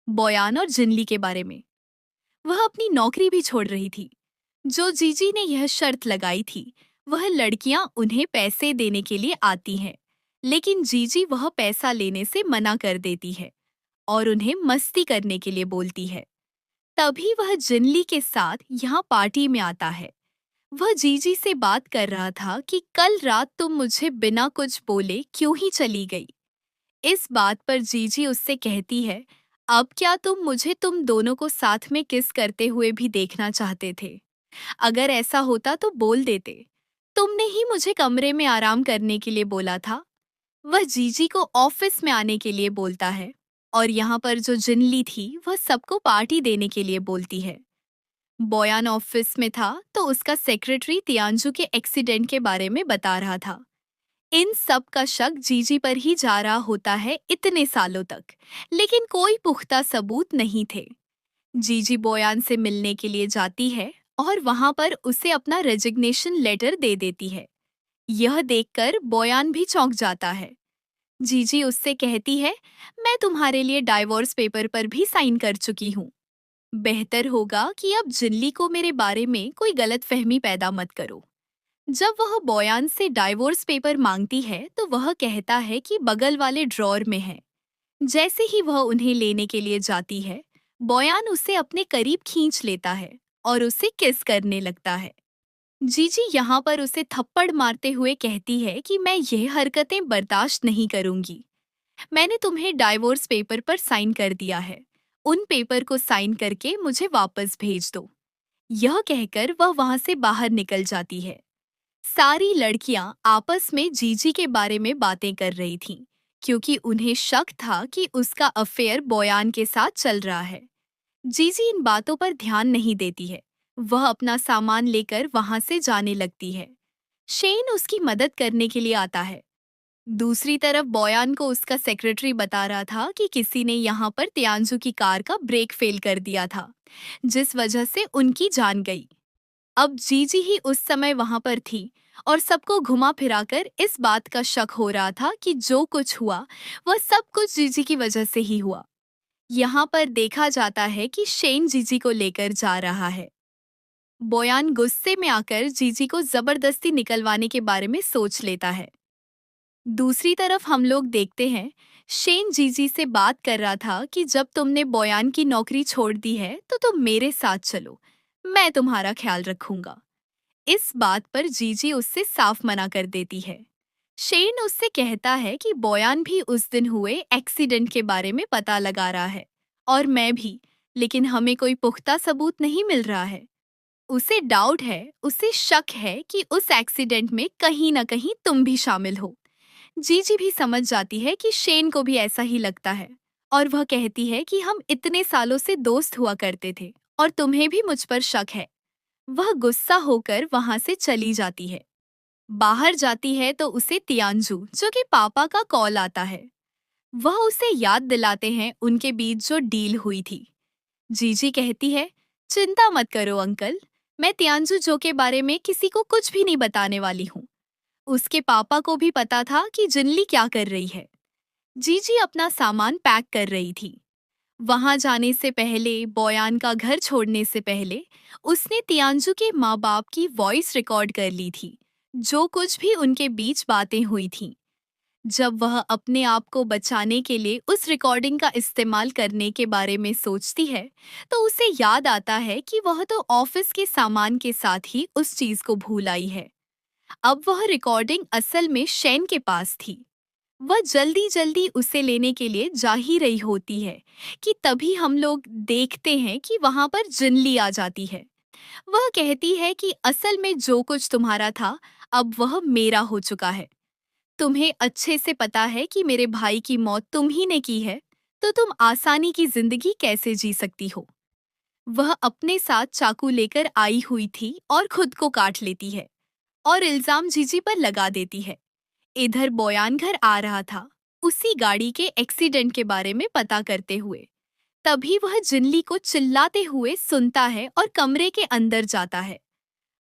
बयान और जिनली के बारे में। वह अपनी नौकरी भी छोड़ रही थी। जो जीजी ने यह शर्त लगाई थी, वह लड़कियां उन्हें पैसे देने के लिए आती हैं, लेकिन जीजी वह पैसा लेने से मना कर देती है और उन्हें मस्ती करने के लिए बोलती है। तभी वह जिनली के साथ यहाँ पार्टी में आता है। वह जीजी से बात कर रहा था कि कल रात तुम मुझे बिना कुछ बोले क्यों ही चली गई। इस बात पर जीजी उससे कहती है, अब क्या तुम मुझे तुम दोनों को साथ में किस करते हुए भी देखना चाहते थे? अगर ऐसा होता तो बोल देते। तुमने ही मुझे कमरे में आराम करने के लिए बोला था। वह जीजी को ऑफिस में आने के लिए बोलता है और यहाँ पर जो जिनली थी वह सबको पार्टी देने के लिए बोलती है। बयान ऑफिस में था तो उसका सेक्रेटरी तियांजू के एक्सीडेंट के बारे में बता रहा था। इन सब का शक जीजी पर ही जा रहा होता है इतने सालों तक, लेकिन कोई पुख्ता सबूत नहीं थे। जीजी बोयान से मिलने के लिए जाती है और वहां पर उसे अपना रेजिग्नेशन लेटर दे देती है। यह देखकर बोयान भी चौंक जाता है। जीजी उससे कहती है, मैं तुम्हारे लिए डाइवोर्स पेपर पर भी साइन कर चुकी हूँ। बेहतर होगा कि अब जिनली को मेरे बारे में कोई गलतफहमी पैदा मत करो। जब वह बोयान से डाइवोर्स पेपर मांगती है तो वह कहता है कि बगल वाले ड्रॉर में है। जैसे ही वह उन्हें लेने के लिए जाती है, बोयान उसे अपने करीब खींच लेता है और उसे किस करने लगता है। जीजी यहाँ पर उसे थप्पड़ मारते हुए कहती है कि मैं यह हरकतें बर्दाश्त नहीं करूंगी। मैंने तुम्हें डाइवोर्स पेपर पर साइन कर दिया है। उन पेपर को साइन करके मुझे वापस भेज दो। यह कहकर वह वहां से बाहर निकल जाती है। सारी लड़कियां आपस में जीजी के बारे में बातें कर रही थीं, क्योंकि उन्हें शक था कि उसका अफेयर बोयान के साथ चल रहा है। जीजी इन बातों पर ध्यान नहीं देती है। वह अपना सामान लेकर वहां से जाने लगती है। शेन उसकी मदद करने के लिए आता है। दूसरी तरफ बयान को उसका सेक्रेटरी बता रहा था कि किसी ने यहाँ पर तियांजू की कार का ब्रेक फेल कर दिया था, जिस वजह से उनकी जान गई। अब जीजी ही उस समय वहां पर थी और सबको घुमा फिराकर इस बात का शक हो रहा था कि जो कुछ हुआ वह सब कुछ जीजी की वजह से ही हुआ। यहाँ पर देखा जाता है कि शेन जीजी को लेकर जा रहा है। बोयान गुस्से में आकर जीजी को जबरदस्ती निकलवाने के बारे में सोच लेता है। दूसरी तरफ हम लोग देखते हैं, शेन जीजी से बात कर रहा था कि जब तुमने बोयान की नौकरी छोड़ दी है तो तुम मेरे साथ चलो, मैं तुम्हारा ख्याल रखूंगा। इस बात पर जीजी उससे साफ मना कर देती है। शेन उससे कहता है कि बोयान भी उस दिन हुए एक्सीडेंट के बारे में पता लगा रहा है और मैं भी, लेकिन हमें कोई पुख्ता सबूत नहीं मिल रहा है। उसे डाउट है, उसे शक है कि उस एक्सीडेंट में कहीं न कहीं तुम भी शामिल हो। जीजी भी समझ जाती है कि शेन को भी ऐसा ही लगता है और वह कहती है कि हम इतने सालों से दोस्त हुआ करते थे और तुम्हें भी मुझ पर शक है। वह गुस्सा होकर वहां से चली जाती है। बाहर जाती है तो उसे तियांजू, जो कि पापा का कॉल आता है। वह उसे याद दिलाते हैं उनके बीच जो डील हुई थी। जीजी कहती है, चिंता मत करो अंकल, मैं तियांजू जो के बारे में किसी को कुछ भी नहीं बताने वाली हूँ। उसके पापा को भी पता था कि जिनली क्या कर रही है। जीजी अपना सामान पैक कर रही थी। वहां जाने से पहले, बोयान का घर छोड़ने से पहले, उसने तियांजू के माँ बाप की वॉइस रिकॉर्ड कर ली थी, जो कुछ भी उनके बीच बातें हुई थीं। जब वह अपने आप को बचाने के लिए उस रिकॉर्डिंग का इस्तेमाल करने के बारे में सोचती है, तो उसे याद आता है कि वह तो ऑफिस के सामान के साथ ही उस चीज को भूल आई है। अब वह रिकॉर्डिंग असल में शेन के पास थी। वह जल्दी जल्दी उसे लेने के लिए जा ही रही होती है कि तभी हम लोग देखते हैं कि वहां पर जिनली आ जाती है। वह कहती है कि असल में जो कुछ तुम्हारा था, अब वह मेरा हो चुका है। तुम्हें अच्छे से पता है कि मेरे भाई की मौत तुम ही ने की है, तो तुम आसानी की जिंदगी कैसे जी सकती हो। वह अपने साथ चाकू लेकर आई हुई थी और खुद को काट लेती है और इल्जाम जीजी पर लगा देती है। इधर बोयान घर आ रहा था, उसी गाड़ी के एक्सीडेंट के बारे में पता करते हुए। तभी वह जिनली को चिल्लाते हुए सुनता है और कमरे के अंदर जाता है।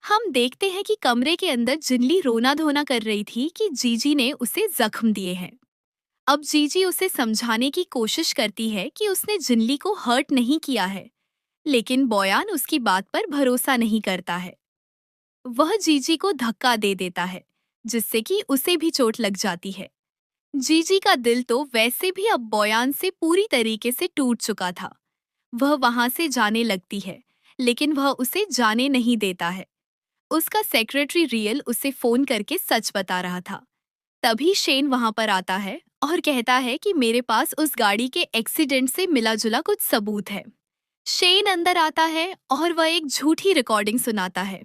हम देखते हैं कि कमरे के अंदर जिनली रोना धोना कर रही थी कि जीजी ने उसे जख्म दिए हैं। अब जीजी उसे समझाने की कोशिश करती है कि उसने जिनली को हर्ट नहीं किया है, लेकिन बोयान उसकी बात पर भरोसा नहीं करता है। वह जीजी को धक्का दे देता है, जिससे कि उसे भी चोट लग जाती है। जीजी का दिल तो वैसे भी अब बोयान से पूरी तरीके से टूट चुका था। वह वहां से जाने लगती है, लेकिन वह उसे जाने नहीं देता है। उसका सेक्रेटरी रियल उसे फोन करके सच बता रहा था। तभी शेन वहां पर आता है और कहता है कि मेरे पास उस गाड़ी के एक्सीडेंट से मिला जुला कुछ सबूत है। शेन अंदर आता है और वह एक झूठी रिकॉर्डिंग सुनाता है।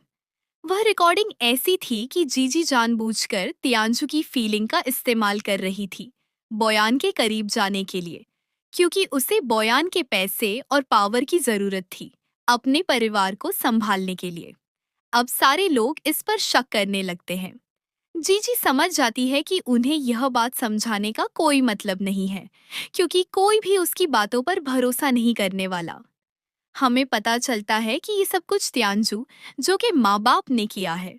वह रिकॉर्डिंग ऐसी थी कि जीजी जानबूझकर तियांजू की फीलिंग का इस्तेमाल कर रही थी, बोयान के करीब जाने के लिए, क्योंकि उसे बोयान के पैसे और पावर की जरूरत थी अपने परिवार को संभालने के लिए। अब सारे लोग इस पर शक करने लगते हैं। जीजी समझ जाती है कि उन्हें यह बात समझाने का कोई मतलब नहीं है, क्योंकि कोई भी उसकी बातों पर भरोसा नहीं करने वाला। हमें पता चलता है कि ये सब कुछ तियांजू, जो कि माँ बाप ने किया है।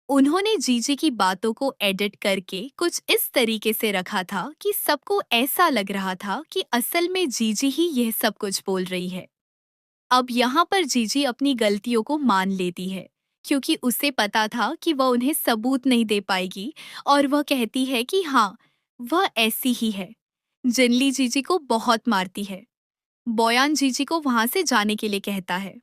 उन्होंने जीजी की बातों को एडिट करके कुछ इस तरीके से रखा था कि सबको ऐसा लग रहा था कि असल में जीजी ही यह सब कुछ बोल रही है। अब यहाँ पर जीजी अपनी गलतियों को मान लेती है, क्योंकि उसे पता था कि वह उन्हें सबूत नहीं दे पाएगी और वह कहती है कि हाँ, वह ऐसी ही है। जिनली जीजी को बहुत मारती है। बोयान जीजी को वहां से जाने के लिए कहता है।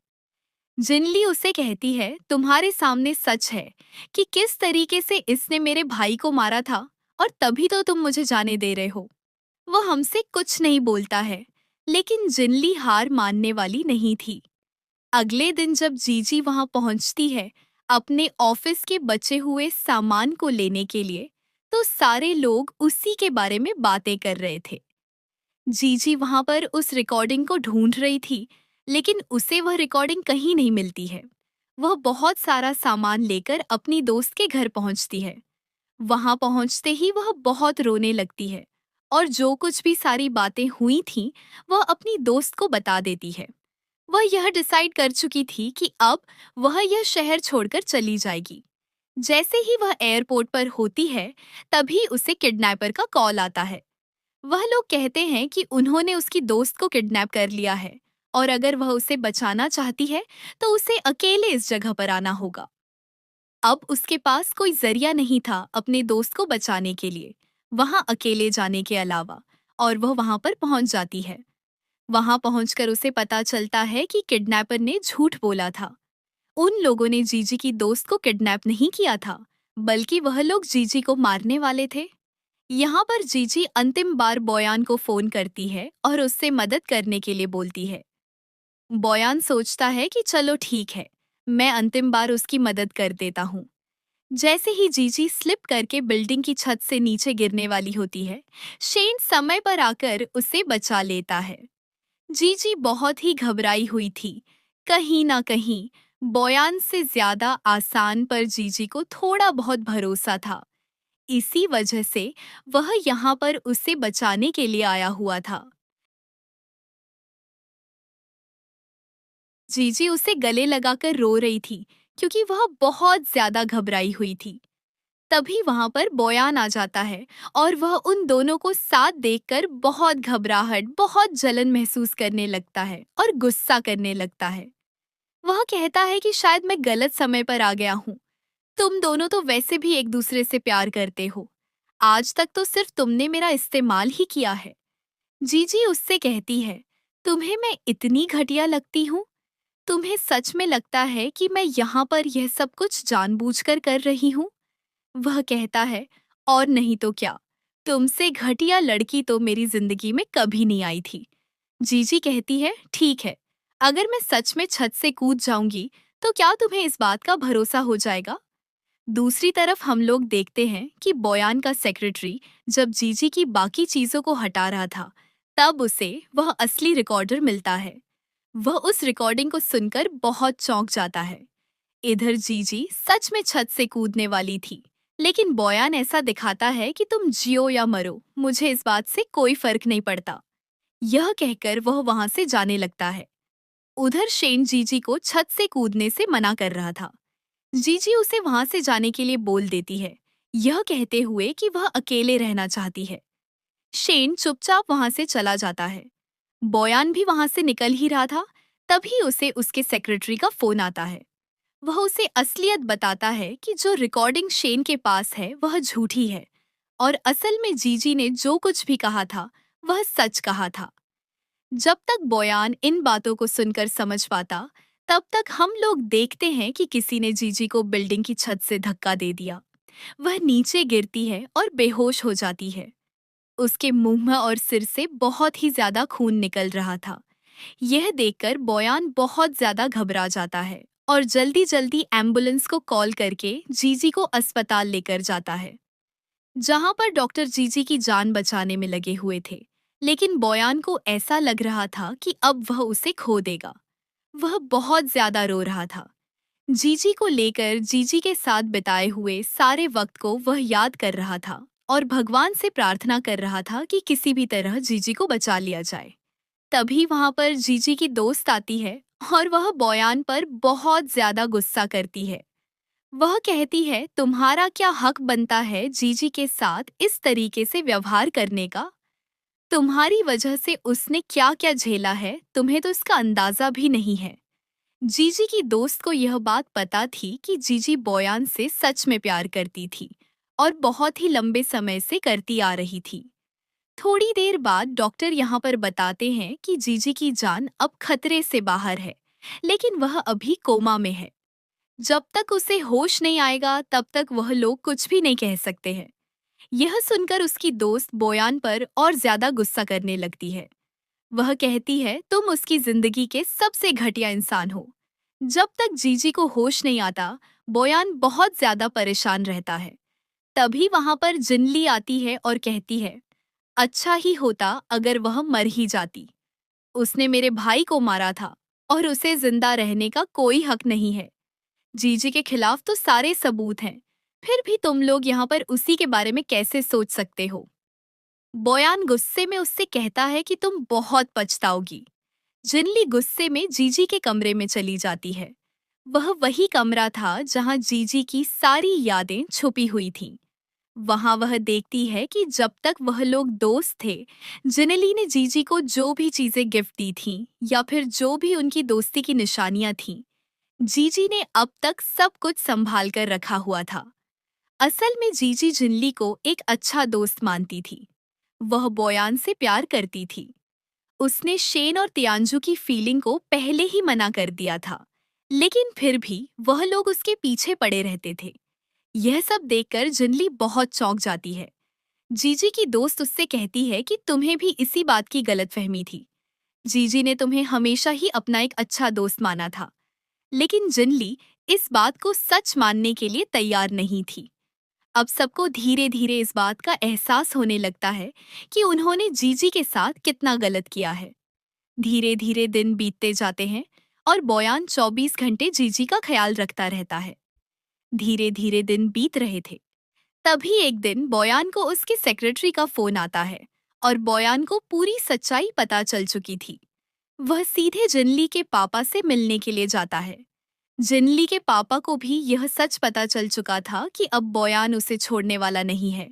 जिनली उसे कहती है, तुम्हारे सामने सच है कि किस तरीके से इसने मेरे भाई को मारा था और तभी तो तुम मुझे जाने दे रहे हो। वह हमसे कुछ नहीं बोलता है, लेकिन जिनली हार मानने वाली नहीं थी। अगले दिन जब जीजी वहां पहुंचती है अपने ऑफिस के बचे हुए सामान को लेने के लिए, तो सारे लोग उसी के बारे में बातें कर रहे थे। जीजी वहां पर उस रिकॉर्डिंग को ढूंढ रही थी, लेकिन उसे वह रिकॉर्डिंग कहीं नहीं मिलती है। वह बहुत सारा सामान लेकर अपनी दोस्त के घर पहुंचती है। वहां पहुंचते ही वह बहुत रोने लगती है और जो कुछ भी सारी बातें हुई थीं, वह अपनी दोस्त को बता देती है। वह यह डिसाइड कर चुकी थी कि अब वह यह शहर छोड़कर चली जाएगी। जैसे ही वह एयरपोर्ट पर होती है, तभी उसे किडनैपर का कॉल आता है। वह लोग कहते हैं कि उन्होंने उसकी दोस्त को किडनैप कर लिया है और अगर वह उसे बचाना चाहती है तो उसे अकेले इस जगह पर आना होगा। अब उसके पास कोई जरिया नहीं था अपने दोस्त को बचाने के लिए, वहां अकेले जाने के अलावा, और वह वहां पर पहुंच जाती है। वहां पहुंचकर उसे पता चलता है कि किडनैपर ने झूठ बोला था। उन लोगों ने जीजी की दोस्त को किडनैप नहीं किया था, बल्कि वह लोग जीजी को मारने वाले थे। यहाँ पर जीजी अंतिम बार बयान को फोन करती है और उससे मदद करने के लिए बोलती है। बयान सोचता है कि चलो ठीक है, मैं अंतिम बार उसकी मदद कर देता हूँ। जैसे ही जीजी स्लिप करके बिल्डिंग की छत से नीचे गिरने वाली होती है, शेन समय पर आकर उसे बचा लेता है। जीजी बहुत ही घबराई हुई थी। कहीं ना कहीं बयान से ज्यादा आसान पर जीजी को थोड़ा बहुत भरोसा था। इसी वजह से वह यहाँ पर उसे बचाने के लिए आया हुआ था। जीजी उसे गले लगाकर रो रही थी क्योंकि वह बहुत ज्यादा घबराई हुई थी। तभी वहां पर बोयान आ जाता है और वह उन दोनों को साथ देखकर बहुत घबराहट, बहुत जलन महसूस करने लगता है और गुस्सा करने लगता है। वह कहता है कि शायद मैं गलत समय पर आ गया हूँ। तुम दोनों तो वैसे भी एक दूसरे से प्यार करते हो। आज तक तो सिर्फ तुमने मेरा इस्तेमाल ही किया है। जीजी उससे कहती है, तुम्हें मैं इतनी घटिया लगती हूँ? तुम्हें सच में लगता है कि मैं यहाँ पर यह सब कुछ जानबूझकर कर रही हूँ? वह कहता है, और नहीं तो क्या, तुमसे घटिया लड़की तो मेरी जिंदगी में कभी नहीं आई थी। जीजी कहती है, ठीक है, अगर मैं सच में छत से कूद जाऊंगी तो क्या तुम्हें इस बात का भरोसा हो जाएगा? दूसरी तरफ हम लोग देखते हैं कि बोयान का सेक्रेटरी जब जीजी की बाकी चीजों को हटा रहा था, तब उसे वह असली रिकॉर्डर मिलता है। वह उस रिकॉर्डिंग को सुनकर बहुत चौंक जाता है। इधर जीजी सच में छत से कूदने वाली थी, लेकिन बोयान ऐसा दिखाता है कि तुम जियो या मरो, मुझे इस बात से कोई फर्क नहीं पड़ता। यह कहकर वह वहां से जाने लगता है। उधर शेन जीजी को छत से कूदने से मना कर रहा था। जीजी उसे वहां से जाने के लिए बोल देती है, यह कहते हुए कि वह अकेले रहना चाहती है। शेन चुपचाप वहां से चला जाता है। बोयान भी वहां से निकल ही रहा था, तभी उसे उसके सेक्रेटरी का फोन आता है। वह उसे असलियत बताता है कि जो रिकॉर्डिंग शेन के पास है वह झूठी है और असल में जीजी ने जो कुछ भी कहा था वह सच कहा था। जब तक बोयान इन बातों को सुनकर समझ पाता, तब तक हम लोग देखते हैं कि किसी ने जीजी को बिल्डिंग की छत से धक्का दे दिया। वह नीचे गिरती है और बेहोश हो जाती है। उसके मुंह और सिर से बहुत ही ज्यादा खून निकल रहा था। यह देखकर बोयान बहुत ज्यादा घबरा जाता है और जल्दी जल्दी एम्बुलेंस को कॉल करके जीजी को अस्पताल लेकर जाता है, जहां पर डॉक्टर जीजी की जान बचाने में लगे हुए थे। लेकिन बोयान को ऐसा लग रहा था कि अब वह उसे खो देगा। वह बहुत ज्यादा रो रहा था। जीजी को लेकर जीजी के साथ बिताए हुए सारे वक्त को वह याद कर रहा था और भगवान से प्रार्थना कर रहा था कि किसी भी तरह जीजी को बचा लिया जाए। तभी वहां पर जीजी की दोस्त आती है और वह बोयान पर बहुत ज्यादा गुस्सा करती है। वह कहती है, तुम्हारा क्या हक बनता है जीजी के साथ इस तरीके से व्यवहार करने का? तुम्हारी वजह से उसने क्या क्या झेला है, तुम्हें तो इसका अंदाजा भी नहीं है। जीजी की दोस्त को यह बात पता थी कि जीजी बोयान से सच में प्यार करती थी और बहुत ही लंबे समय से करती आ रही थी। थोड़ी देर बाद डॉक्टर यहाँ पर बताते हैं कि जीजी की जान अब खतरे से बाहर है, लेकिन वह अभी कोमा में है। जब तक उसे होश नहीं आएगा तब तक वह लोग कुछ भी नहीं कह सकते हैं। यह सुनकर उसकी दोस्त बोयान पर और ज्यादा गुस्सा करने लगती है। वह कहती है तुम उसकी जिंदगी के सबसे घटिया इंसान हो। जब तक जीजी को होश नहीं आता, बोयान बहुत ज्यादा परेशान रहता है। तभी वहां पर जिनली आती है और कहती है, अच्छा ही होता अगर वह मर ही जाती। उसने मेरे भाई को मारा था और उसे जिंदा रहने का कोई हक नहीं है। जीजी के खिलाफ तो सारे सबूत हैं, फिर भी तुम लोग यहाँ पर उसी के बारे में कैसे सोच सकते हो। बोयान गुस्से में उससे कहता है कि तुम बहुत पछताओगी। जिनली गुस्से में जीजी के कमरे में चली जाती है। वह वही कमरा था जहां जीजी की सारी यादें छुपी हुई थीं। वहां वह देखती है कि जब तक वह लोग दोस्त थे, जिनली ने जीजी को जो भी चीजें गिफ्ट दी थीं या फिर जो भी उनकी दोस्ती की निशानियां थीं, जीजी ने अब तक सब कुछ संभाल कर रखा हुआ था। असल में जीजी जिनली को एक अच्छा दोस्त मानती थी। वह बोयान से प्यार करती थी। उसने शेन और तियांजू की फीलिंग को पहले ही मना कर दिया था, लेकिन फिर भी वह लोग उसके पीछे पड़े रहते थे। यह सब देखकर जिनली बहुत चौंक जाती है। जीजी की दोस्त उससे कहती है कि तुम्हें भी इसी बात की गलतफहमी थी। जीजी ने तुम्हें हमेशा ही अपना एक अच्छा दोस्त माना था। लेकिन जिनली इस बात को सच मानने के लिए तैयार नहीं थी। अब सबको धीरे धीरे इस बात का एहसास होने लगता है कि उन्होंने जीजी के साथ कितना गलत किया है। धीरे धीरे दिन बीतते जाते हैं और बोयान 24 घंटे जीजी का ख्याल रखता रहता है। धीरे धीरे दिन बीत रहे थे। तभी एक दिन बोयान को उसके सेक्रेटरी का फोन आता है और बोयान को पूरी सच्चाई पता चल चुकी थी। वह सीधे जिनली के पापा से मिलने के लिए जाता है। जिनली के पापा को भी यह सच पता चल चुका था कि अब बोयान उसे छोड़ने वाला नहीं है।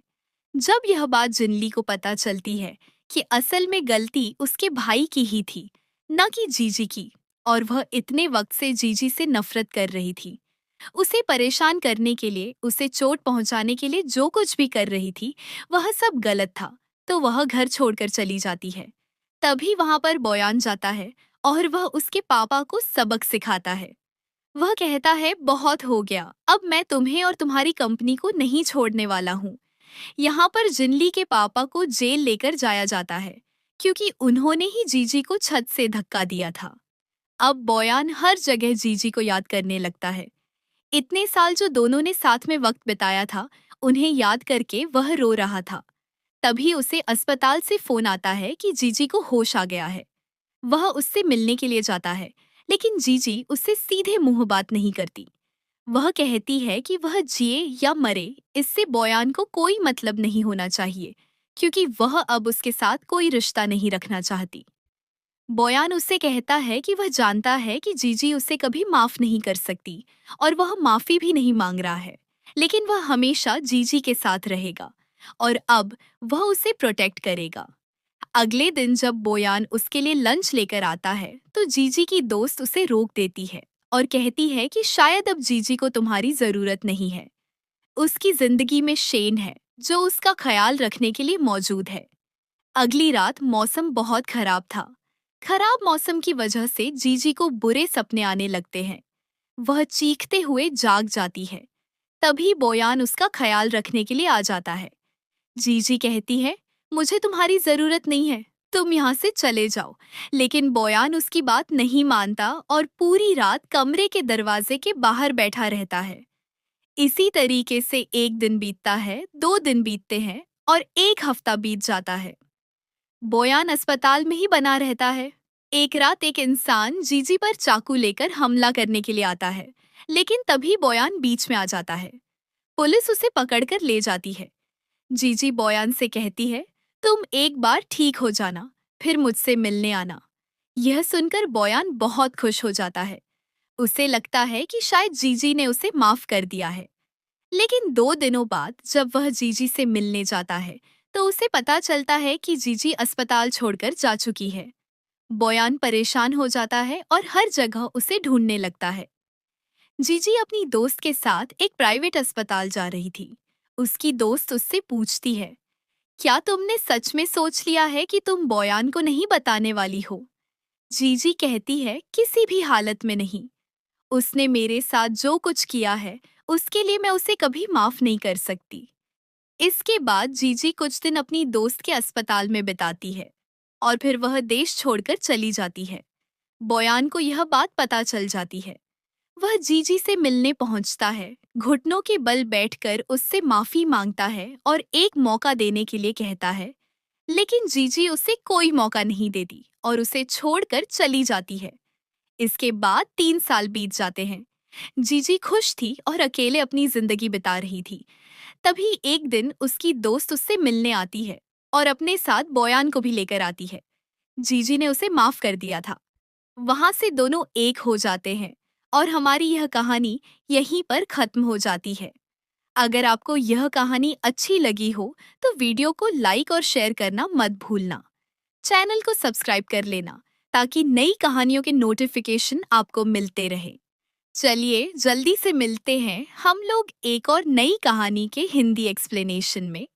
जब यह बात जिनली को पता चलती है कि असल में गलती उसके भाई की ही थी, न कि जीजी की, और वह इतने वक्त से जीजी से नफरत कर रही थी, उसे परेशान करने के लिए, उसे चोट पहुंचाने के लिए जो कुछ भी कर रही थी, वह सब गलत था, तो वह घर छोड़कर चली जाती है। तभी वहां पर बोयान जाता है और वह उसके पापा को सबक सिखाता है। वह कहता है बहुत हो गया, अब मैं तुम्हें और तुम्हारी कंपनी को नहीं छोड़ने वाला हूँ। यहाँ पर जिनली के पापा को जेल लेकर जाया जाता है क्योंकि उन्होंने ही जीजी को छत से धक्का दिया था। अब बोयान हर जगह जीजी को याद करने लगता है। इतने साल जो दोनों ने साथ में वक्त बिताया था, उन्हें याद करके वह रो रहा था। तभी उसे अस्पताल से फोन आता है कि जीजी को होश आ गया है। वह उससे मिलने के लिए जाता है, लेकिन जीजी उससे सीधे मुंह बात नहीं करती। वह कहती है कि वह जिए या मरे, इससे बोयान को कोई मतलब नहीं होना चाहिए, क्योंकि वह अब उसके साथ कोई रिश्ता नहीं रखना चाहती। बोयान उससे कहता है कि वह जानता है कि जीजी उसे कभी माफ नहीं कर सकती और वह माफी भी नहीं मांग रहा है, लेकिन वह हमेशा जीजी के साथ रहेगा और अब वह उसे प्रोटेक्ट करेगा। अगले दिन जब बोयान उसके लिए लंच लेकर आता है, तो जीजी की दोस्त उसे रोक देती है और कहती है कि शायद अब जीजी को तुम्हारी जरूरत नहीं है। उसकी जिंदगी में शेन है जो उसका ख्याल रखने के लिए मौजूद है। अगली रात मौसम बहुत खराब था। खराब मौसम की वजह से जीजी को बुरे सपने आने लगते हैं। वह चीखते हुए जाग जाती है। तभी बोयान उसका ख्याल रखने के लिए आ जाता है। जीजी कहती है, मुझे तुम्हारी जरूरत नहीं है, तुम यहाँ से चले जाओ। लेकिन बोयान उसकी बात नहीं मानता और पूरी रात कमरे के दरवाजे के बाहर बैठा रहता है। इसी तरीके से एक दिन बीतता है, 2 दिन बीतते हैं और एक हफ्ता बीत जाता है। बोयान अस्पताल में ही बना रहता है। एक रात एक इंसान जीजी पर चाकू लेकर हमला करने के लिए आता है, लेकिन तभी बोयान बीच में आ जाता है। पुलिस उसे पकड़कर ले जाती है। जीजी बोयान से कहती है, तुम एक बार ठीक हो जाना, फिर मुझसे मिलने आना। यह सुनकर बोयान बहुत खुश हो जाता है। उसे लगता है कि शायद जीजी ने उसे माफ कर दिया है। लेकिन 2 दिनों बाद जब वह जीजी से मिलने जाता है, तो उसे पता चलता है कि जीजी अस्पताल छोड़कर जा चुकी है। बोयान परेशान हो जाता है और हर जगह उसे ढूंढने लगता है। जीजी अपनी दोस्त के साथ एक प्राइवेट अस्पताल जा रही थी। उसकी दोस्त उससे पूछती है, क्या तुमने सच में सोच लिया है कि तुम बोयान को नहीं बताने वाली हो? जीजी कहती है, किसी भी हालत में नहीं। उसने मेरे साथ जो कुछ किया है, उसके लिए मैं उसे कभी माफ नहीं कर सकती। इसके बाद जीजी कुछ दिन अपनी दोस्त के अस्पताल में बिताती है और फिर वह देश छोड़कर चली जाती है। बोयान को यह बात पता चल जाती है। वह जीजी से मिलने पहुंचता है, घुटनों के बल बैठकर उससे माफी मांगता है और एक मौका देने के लिए कहता है, लेकिन जीजी उसे कोई मौका नहीं देती और उसे छोड़कर चली जाती है। इसके बाद 3 साल बीत जाते हैं। जीजी खुश थी और अकेले अपनी जिंदगी बिता रही थी। तभी एक दिन उसकी दोस्त उससे मिलने आती है और अपने साथ बोयान को भी लेकर आती है। जीजी ने उसे माफ कर दिया था। वहां से दोनों एक हो जाते हैं और हमारी यह कहानी यहीं पर खत्म हो जाती है। अगर आपको यह कहानी अच्छी लगी हो तो वीडियो को लाइक और शेयर करना मत भूलना। चैनल को सब्सक्राइब कर लेना ताकि नई कहानियों के नोटिफिकेशन आपको मिलते रहे। चलिए जल्दी से मिलते हैं हम लोग एक और नई कहानी के हिंदी एक्सप्लेनेशन में।